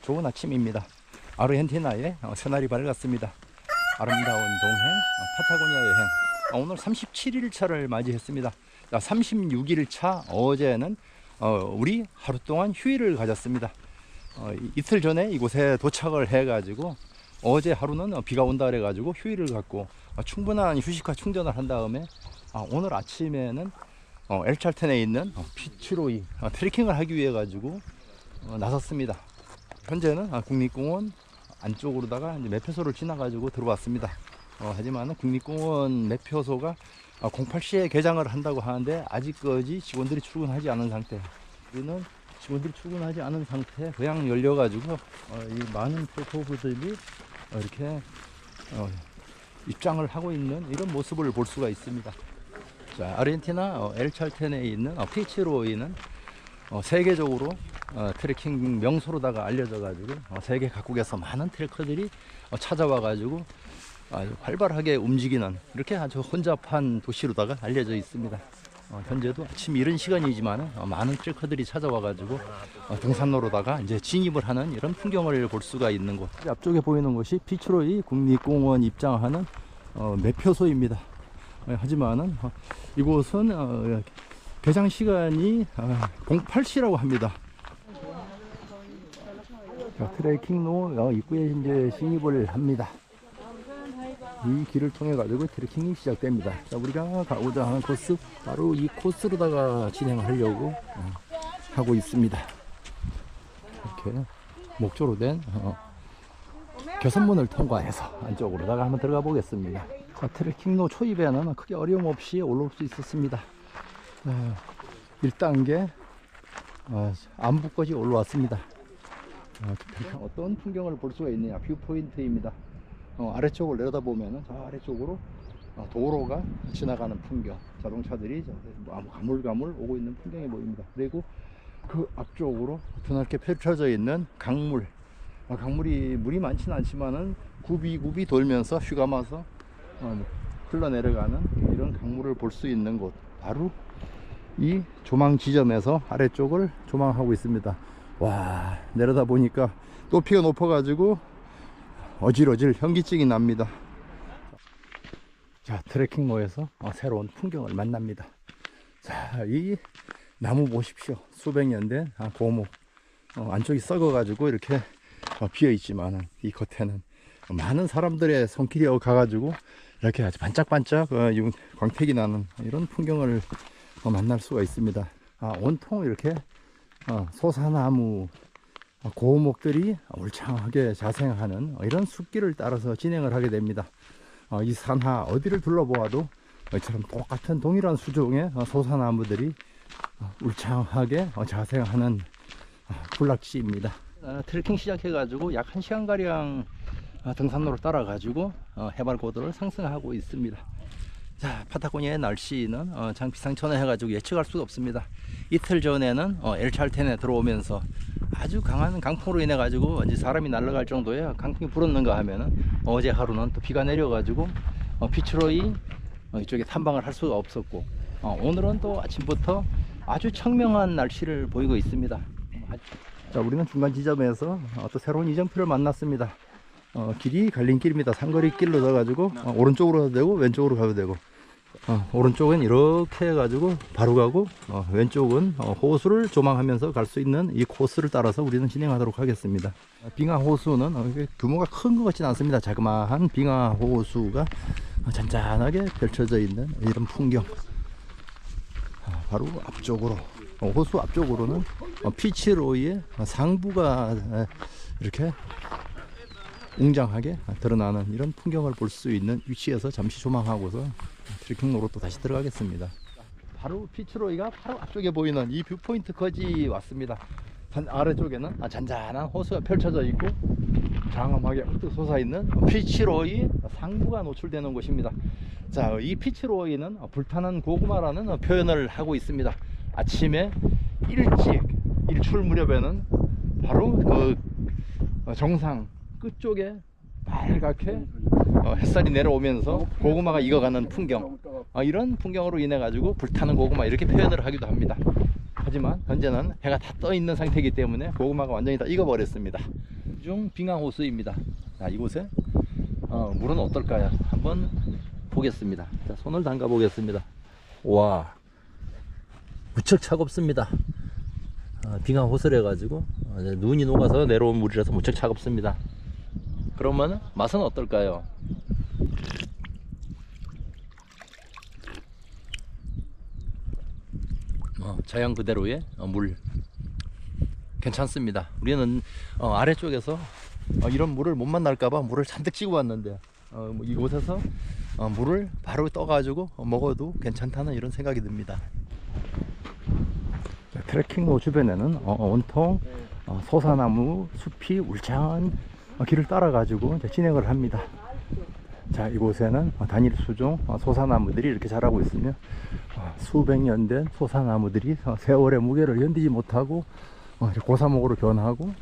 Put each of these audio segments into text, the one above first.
좋은 아침입니다. 아르헨티나의 새날이 밝았습니다. 아름다운 동행 파타고니아 여행, 오늘 37일 차를 맞이했습니다. 36일 차 어제는 우리 하루 동안 휴일을 가졌습니다. 이틀 전에 이곳에 도착을 해가지고 어제 하루는 비가 온다 그래가지고 휴일을 갖고 충분한 휴식과 충전을 한 다음에 오늘 아침에는 엘찰텐에 있는 피츠로이 트레킹을 하기 위해 가지고 나섰습니다. 현재는 국립공원 안쪽으로다가 이제 매표소를 지나가지고 들어왔습니다. 하지만 국립공원 매표소가 08시에 개장을 한다고 하는데 아직까지 직원들이 출근하지 않은 상태. 우리는 직원들이 출근하지 않은 상태 그냥 열려가지고 이 많은 트레커들이 이렇게 입장을 하고 있는 이런 모습을 볼 수가 있습니다. 자, 아르헨티나 엘찰텐에 있는 피츠로이는 세계적으로 트레킹 명소로다가 알려져 가지고 세계 각국에서 많은 트레커들이 찾아와 가지고 아주 활발하게 움직이는 이렇게 아주 혼잡한 도시로다가 알려져 있습니다. 현재도 아침 이른 시간이지만 많은 트레커들이 찾아와 가지고 등산로로다가 이제 진입을 하는 이런 풍경을 볼 수가 있는 곳. 앞쪽에 보이는 것이 피츠로이 국립공원 입장하는 매표소입니다. 하지만은 이곳은 개장 시간이 08시라고 합니다. 자, 트레킹로 입구에 이제 진입을 합니다. 이 길을 통해 가지고 트레킹이 시작됩니다. 자, 우리가 가고자 하는 코스 바로 이 코스로다가 진행하려고 하고 있습니다. 이렇게 목조로 된 개선문을 통과해서 안쪽으로다가 한번 들어가 보겠습니다. 자, 트레킹로 초입에는 크게 어려움 없이 올라올 수 있었습니다. 1단계 안부까지 올라왔습니다. 어떤 풍경을 볼 수가 있느냐, 뷰포인트입니다. 아래쪽을 내려다보면 저 아래쪽으로 도로가 지나가는 풍경, 자동차들이 가물가물 오고 있는 풍경이 보입니다. 그리고 그 앞쪽으로 드넓게 펼쳐져 있는 강물, 강물이 물이 많지는 않지만은 굽이 돌면서 휘감아서 흘러내려가는 이런 강물을 볼 수 있는 곳, 바로 이 조망 지점에서 아래쪽을 조망하고 있습니다. 와, 내려다 보니까 높이가 높아 가지고 어질어질 현기증이 납니다. 자, 트레킹로에서 새로운 풍경을 만납니다. 자, 이 나무 보십시오. 수백 년 된 고목, 안쪽이 썩어 가지고 이렇게 비어 있지만 이 겉에는 많은 사람들의 손길이 가가지고 이렇게 아주 반짝반짝 광택이 나는 이런 풍경을 만날 수가 있습니다. 온통 이렇게 소사나무 고목들이 울창하게 자생하는 이런 숲길을 따라서 진행을 하게 됩니다. 이 산하 어디를 둘러보아도 이처럼 똑같은 동일한 수종의 소사나무들이 울창하게 자생하는 군락지입니다. 트레킹 시작해 가지고 약 1시간가량 등산로를 따라 가지고 해발 고도를 상승하고 있습니다. 자, 파타고니아의 날씨는 장피상천외 해가지고 예측할 수가 없습니다. 이틀 전에는 엘찰텐에 들어오면서 아주 강한 강풍으로 인해 가지고 이제 사람이 날아갈 정도의 강풍이 불었는가 하면은 어제 하루는 또 비가 내려가지고 피츠로이 이쪽에 탐방을 할 수가 없었고, 오늘은 또 아침부터 아주 청명한 날씨를 보이고 있습니다. 자, 우리는 중간 지점에서 또 새로운 이정표를 만났습니다. 길이 갈림길입니다. 상거리 길로 넣어가지고 오른쪽으로 가도 되고 왼쪽으로 가도 되고, 오른쪽은 이렇게 해가지고 바로 가고 왼쪽은 호수를 조망하면서 갈 수 있는 이 코스를 따라서 우리는 진행하도록 하겠습니다. 빙하 호수는 규모가 큰 것 같지는 않습니다. 자그마한 빙하 호수가 잔잔하게 펼쳐져 있는 이런 풍경. 바로 앞쪽으로, 호수 앞쪽으로는 피츠로이의 상부가 이렇게 웅장하게 드러나는 이런 풍경을 볼 수 있는 위치에서 잠시 조망하고서 트레킹로로 또 다시 들어가겠습니다. 바로 피츠로이가 바로 앞쪽에 보이는 이 뷰포인트까지 왔습니다. 아래쪽에는 잔잔한 호수가 펼쳐져 있고 장엄하게 흙도 솟아있는 피츠로이 상부가 노출되는 곳입니다. 자, 이 피츠로이는 불타는 고구마라는 표현을 하고 있습니다. 아침에 일찍 일출 무렵에는 바로 그 정상 끝쪽에 빨갛게 햇살이 내려오면서 고구마가 익어가는 풍경, 이런 풍경으로 인해 가지고 불타는 고구마 이렇게 표현을 하기도 합니다. 하지만 현재는 해가 다 떠 있는 상태이기 때문에 고구마가 완전히 다 익어 버렸습니다. 안중 빙하호수입니다. 자, 이곳에 물은 어떨까요? 한번 보겠습니다. 자, 손을 담가 보겠습니다. 와, 무척 차갑습니다. 빙하호수래 가지고 눈이 녹아서 내려온 물이라서 무척 차갑습니다. 그러면 맛은 어떨까요? 자연 그대로의 물 괜찮습니다. 우리는 아래쪽에서 이런 물을 못 만날까봐 물을 잔뜩 찌고 왔는데 이곳에서 물을 바로 떠가지고 먹어도 괜찮다는 이런 생각이 듭니다. 트레킹로 주변에는 온통 소사나무 숲이 울창한 길을 따라 가지고 이제 진행을 합니다. 자, 이곳에는 단일 수종 소사나무들이 이렇게 자라고 있으며 수백 년 된 소사나무들이 세월의 무게를 견디지 못하고 고사목으로 변하고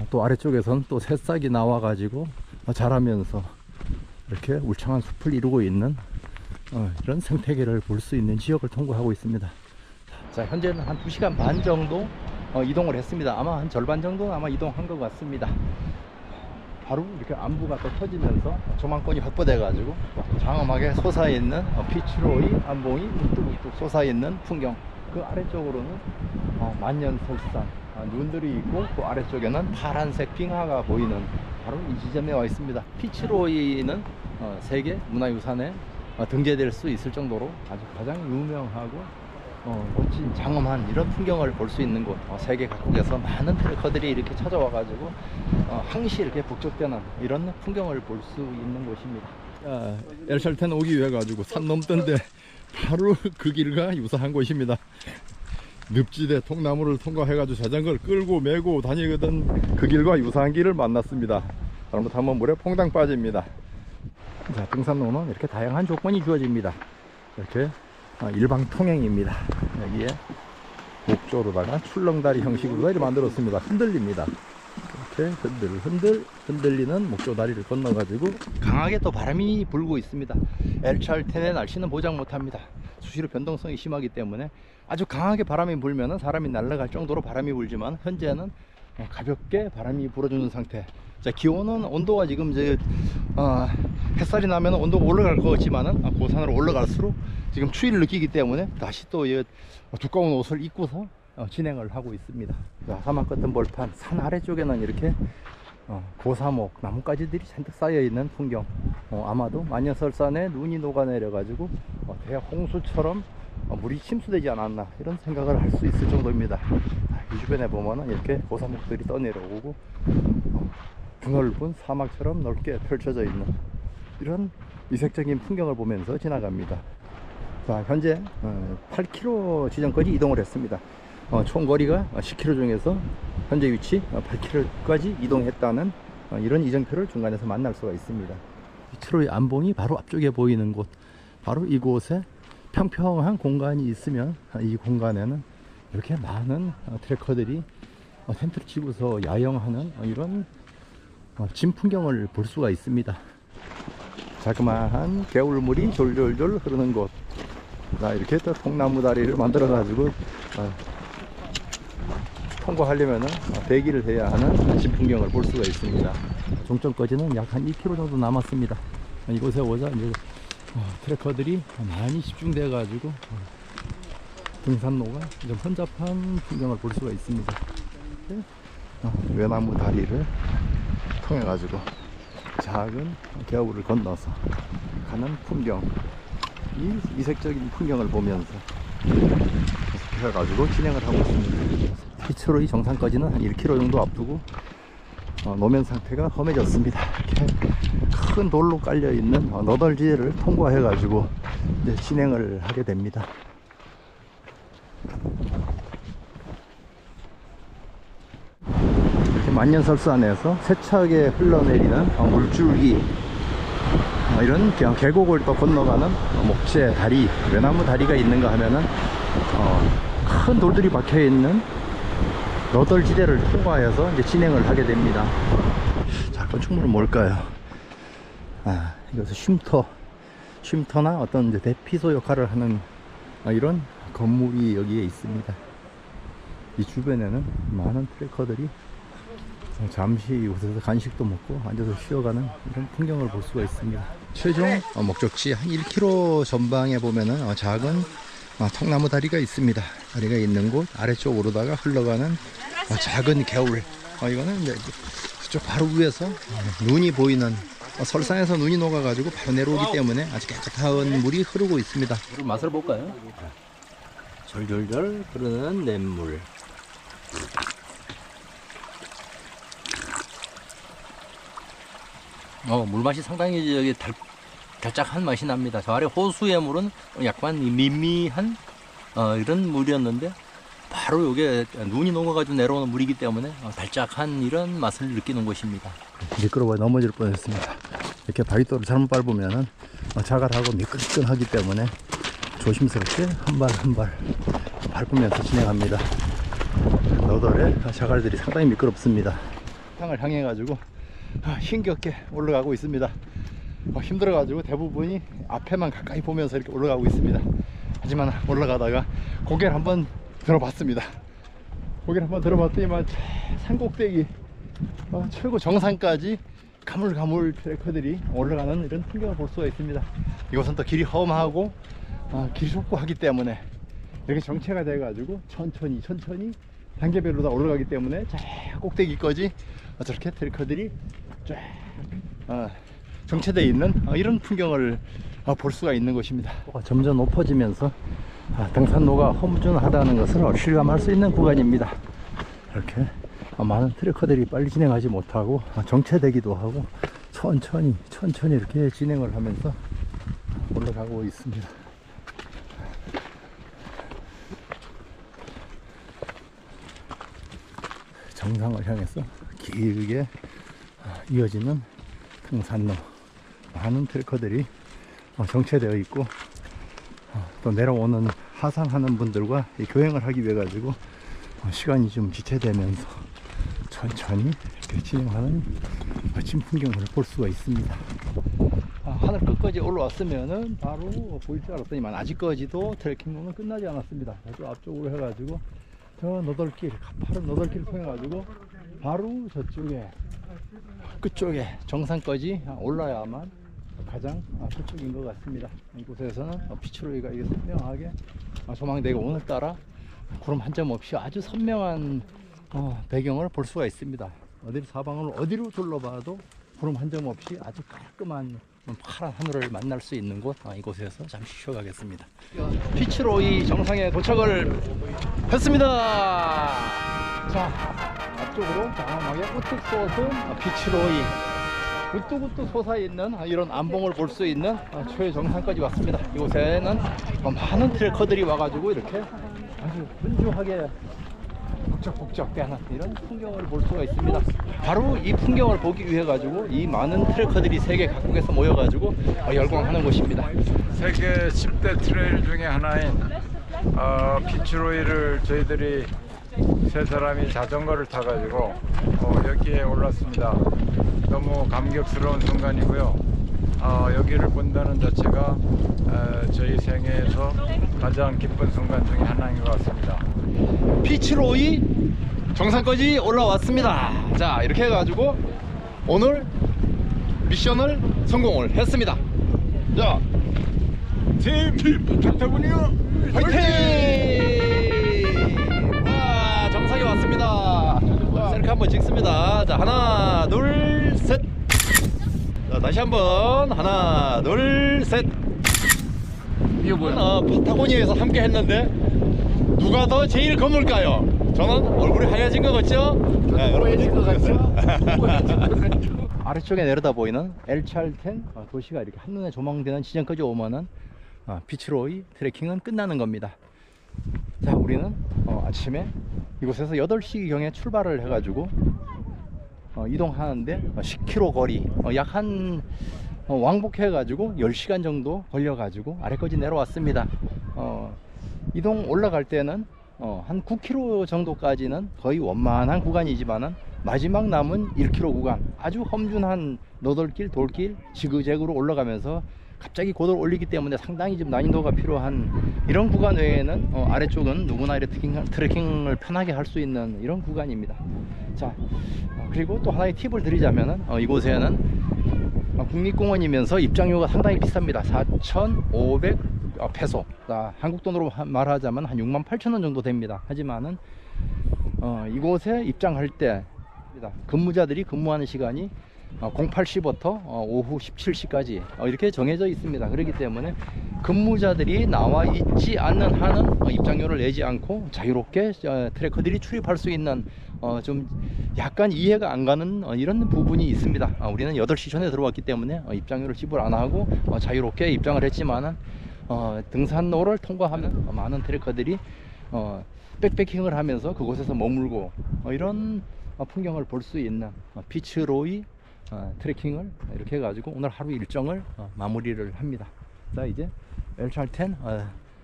또 아래쪽에선 또 새싹이 나와 가지고 자라면서 이렇게 울창한 숲을 이루고 있는 이런 생태계를 볼 수 있는 지역을 통과하고 있습니다. 자, 현재는 한 2시간 반 정도 이동을 했습니다. 아마 한 절반 정도는 아마 이동한 것 같습니다. 바로 이렇게 안부가 또 터지면서 조망권이 확보돼 가지고 장엄하게 솟아있는 피츠로이 안봉이 우뚝우뚝 솟아있는 풍경, 그 아래쪽으로는 만년설산 눈들이 있고 그 아래쪽에는 파란색 빙하가 보이는 바로 이 지점에 와 있습니다. 피츠로이는 세계 문화유산에 등재될 수 있을 정도로 아주 가장 유명하고 멋진 장엄한 이런 풍경을 볼 수 있는 곳, 세계 각국에서 많은 트레커들이 이렇게 찾아와 가지고 항시 이렇게 북적대는 이런 풍경을 볼 수 있는 곳입니다. 엘샬텐 오기 위해 가지고 산 넘던데 바로 그 길과 유사한 곳입니다. 늪지대 통나무를 통과해 가지고 자전거를 끌고 메고 다니거든 그 길과 유사한 길을 만났습니다. 잘못하면 물에 퐁당 빠집니다. 자, 등산로는 이렇게 다양한 조건이 주어집니다. 이렇게 일방통행입니다. 여기에 목조로다가 출렁다리 형식으로 다리를 만들었습니다. 흔들립니다. 이렇게 흔들리는 목조다리를 건너가지고 강하게 또 바람이 불고 있습니다. 엘찰텐의 날씨는 보장 못합니다. 수시로 변동성이 심하기 때문에 아주 강하게 바람이 불면 사람이 날아갈 정도로 바람이 불지만 현재는 가볍게 바람이 불어주는 상태. 자, 기온은 온도가 지금 햇살이 나면 온도가 올라갈 거지만은 고산으로 올라갈수록 지금 추위를 느끼기 때문에 다시 또 두꺼운 옷을 입고서 진행을 하고 있습니다. 자, 사막 같은 벌판 산 아래쪽에는 이렇게 고사목 나뭇가지들이 잔뜩 쌓여 있는 풍경, 아마도 만년설산에 눈이 녹아내려 가지고 대홍수처럼 물이 침수되지 않았나 이런 생각을 할 수 있을 정도입니다. 이 주변에 보면은 이렇게 고사목들이 떠내려오고 드넓은 사막처럼 넓게 펼쳐져 있는 이런 이색적인 풍경을 보면서 지나갑니다. 자, 현재 8km 지점까지 이동을 했습니다. 총 거리가 10km 중에서 현재 위치 8km까지 이동했다는 이런 이정표를 중간에서 만날 수가 있습니다. 피츠로이 안봉이 바로 앞쪽에 보이는 곳, 바로 이곳에 평평한 공간이 있으면 이 공간에는 이렇게 많은 트레커들이 텐트를 치고서 야영하는 이런 진 풍경을 볼 수가 있습니다. 자그마한 개울물이 졸졸졸 흐르는 곳. 자, 이렇게 또 통나무 다리를 만들어 가지고 통과하려면 대기를 해야 하는 진 풍경을 볼 수가 있습니다. 종점까지는 약 한 2km 정도 남았습니다. 이곳에 오자 이제 트레커들이 많이 집중돼 가지고 등산로가 좀 혼잡한 풍경을 볼 수가 있습니다. 외나무 다리를 통해 가지고 작은 개울을 건너서 가는 풍경, 이 이색적인 풍경을 보면서 해가지고 진행을 하고 있습니다. 피츠로이 정상까지는 한 1km 정도 앞두고 노면 상태가 험해졌습니다. 이렇게 큰 돌로 깔려 있는 너덜지대를 통과해 가지고 이제 진행을 하게 됩니다. 이렇게 만년설산에서 세차게 흘러내리는 물줄기, 이런 그냥 계곡을 또 건너가는 목재 다리, 외나무 다리가 있는가 하면은 큰 돌들이 박혀 있는 너덜지대를 통과해서 이제 진행을 하게 됩니다. 자, 건축물은 뭘까요? 이것은 쉼터나 어떤 이제 대피소 역할을 하는 이런 건물이 여기에 있습니다. 이 주변에는 많은 트레커들이 잠시 이곳에서 간식도 먹고 앉아서 쉬어가는 이런 풍경을 볼 수가 있습니다. 최종 목적지 한 1km 전방에 보면은 작은 통나무 다리가 있습니다. 다리가 있는 곳 아래쪽으로다가 흘러가는 작은 개울. 이거는 이제 그쪽 바로 위에서 눈이 보이는, 설산에서 눈이 녹아가지고 바로 내려오기 때문에 아주 깨끗한 물이 흐르고 있습니다. 물 맛을 볼까요? 절절절 흐르는 냇물. 물맛이 상당히 저기 달짝한 맛이 납니다. 저 아래 호수의 물은 약간 밋밋한 이런 물이었는데 바로 이게 눈이 녹아가지고 내려오는 물이기 때문에 달짝한 이런 맛을 느끼는 곳입니다. 미끄러워 넘어질 뻔했습니다. 이렇게 바위돌을 잘못 밟으면은 자갈하고 미끈미끈하기 때문에 조심스럽게 한 발 한 발 밟으면서 진행합니다. 너덜에 자갈들이 상당히 미끄럽습니다. 상을 향해 가지고 힘겹게 올라가고 있습니다. 힘들어 가지고 대부분이 앞에만 가까이 보면서 이렇게 올라가고 있습니다. 하지만 올라가다가 고개를 한번 들어봤습니다. 고개를 한번 들어봤더니만 산꼭대기 최고 정상까지 가물가물 트레커들이 올라가는 이런 풍경을 볼 수가 있습니다. 이곳은 또 길이 험하고 길이 좁고 하기 때문에 이렇게 정체가 돼 가지고 천천히 단계별로 다 올라가기 때문에 쫙 꼭대기까지 저렇게 트레커들이 쫙 정체되어 있는 이런 풍경을 볼 수가 있는 것입니다. 점점 높아지면서 등산로가 험준하다는 것을 실감할 수 있는 구간입니다. 이렇게 많은 트레커들이 빨리 진행하지 못하고 정체되기도 하고 천천히 이렇게 진행을 하면서 올라가고 있습니다. 정상을 향해서 길게 이어지는 등산로, 많은 트레커들이 정체되어 있고 또 내려오는 하산하는 분들과 교행을 하기 위해 가지고 시간이 좀 지체되면서 천천히 이렇게 진행하는 멋진 풍경을 볼 수가 있습니다. 하늘 끝까지 올라왔으면은 바로 보일 줄 알았더니만 아직까지도 트레킹로는 끝나지 않았습니다. 아주 앞쪽으로 해가지고 저 너덜길, 가파른 너덜길을 통해 가지고 바로 저쪽에 끝쪽에 정상까지 올라야만 가장 그쪽인 것 같습니다. 이곳에서는 피츠로이가 이게 선명하게 조망되고 오늘따라 구름 한 점 없이 아주 선명한 배경을 볼 수가 있습니다. 어디 사방을 어디로 둘러봐도 구름 한 점 없이 아주 깔끔한 파란 하늘을 만날 수 있는 곳, 이곳에서 잠시 쉬어가겠습니다. 피츠로이 정상에 도착을 했습니다. 자, 앞쪽으로 장엄하게 우뚝 솟은 피츠로이, 우뚝우뚝 솟아있는 이런 안봉을 볼 수 있는 최정상까지 왔습니다. 이곳에는 많은 트레커들이 와가지고 이렇게 아주 분주하게 북적북적대는 이런 풍경을 볼 수가 있습니다. 바로 이 풍경을 보기 위해 가지고 이 많은 트레커들이 세계 각국에서 모여가지고 열광하는 곳입니다. 세계 10대 트레일 중에 하나인 피츠로이를 저희들이 세 사람이 자전거를 타가지고 여기에 올랐습니다. 너무 감격스러운 순간이고요. 여기를 본다는 자체가 저희 생애에서 가장 기쁜 순간 중에 하나인 것 같습니다. 피츠로이 정상까지 올라왔습니다. 자, 이렇게 해가지고 오늘 미션을 성공을 했습니다. 자, 팀 부탁드립니다. 화이팅! 와, 정상에 왔습니다. 셀카 한번 찍습니다. 자, 하나, 둘, 셋. 자, 다시 한번 하나, 둘, 셋. 이거 뭐야? 파타고니아에서 함께 했는데 누가 더 제일 검을까요? 저는 얼굴이 하얘진 것 같죠? 네, 하얘진 것 같죠? 아래쪽에 내려다 보이는 엘찰텐 도시가 이렇게 한눈에 조망되는 지점까지 오면은 피츠로이 트레킹은 끝나는 겁니다. 자, 우리는 아침에 이곳에서 8시경에 출발을 해가지고 이동하는데 10km 거리, 약 한 왕복해가지고 10시간 정도 걸려가지고 아래까지 내려왔습니다. 이동 올라갈 때는 한 9km 정도까지는 거의 원만한 구간이지만은 마지막 남은 1km 구간, 아주 험준한 너덜길, 돌길, 지그재그로 올라가면서 갑자기 고도를 올리기 때문에 상당히 좀 난이도가 필요한 이런 구간 외에는 아래쪽은 누구나 이렇게 트레킹을 편하게 할 수 있는 이런 구간입니다. 자, 그리고 또 하나의 팁을 드리자면은 이곳에는 국립공원이면서 입장료가 상당히 비쌉니다. 4,500 페소. 한국 돈으로 말하자면 한 68,000원 정도 됩니다. 하지만은 이곳에 입장할 때 근무자들이 근무하는 시간이 08시부터 오후 17시까지 이렇게 정해져 있습니다. 그렇기 때문에 근무자들이 나와 있지 않는 한은 입장료를 내지 않고 자유롭게 트레커들이 출입할 수 있는 좀 약간 이해가 안 가는 이런 부분이 있습니다. 우리는 8시 전에 들어왔기 때문에 입장료를 지불 안 하고 자유롭게 입장을 했지만은 등산로를 통과하면 많은 트레커들이 백패킹을 하면서 그곳에서 머물고 이런 풍경을 볼 수 있는 피츠로이 트레킹을 이렇게 해가지고 오늘 하루 일정을 마무리를 합니다. 자, 이제 엘찰텐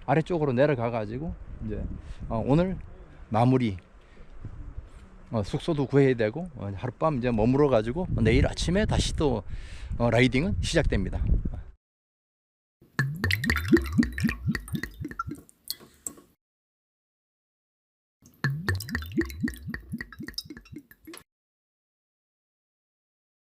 아래쪽으로 내려가 가지고 이제 오늘 마무리 숙소도 구해야 되고 하룻밤 이제 머물러 가지고 내일 아침에 다시 또 라이딩은 시작됩니다.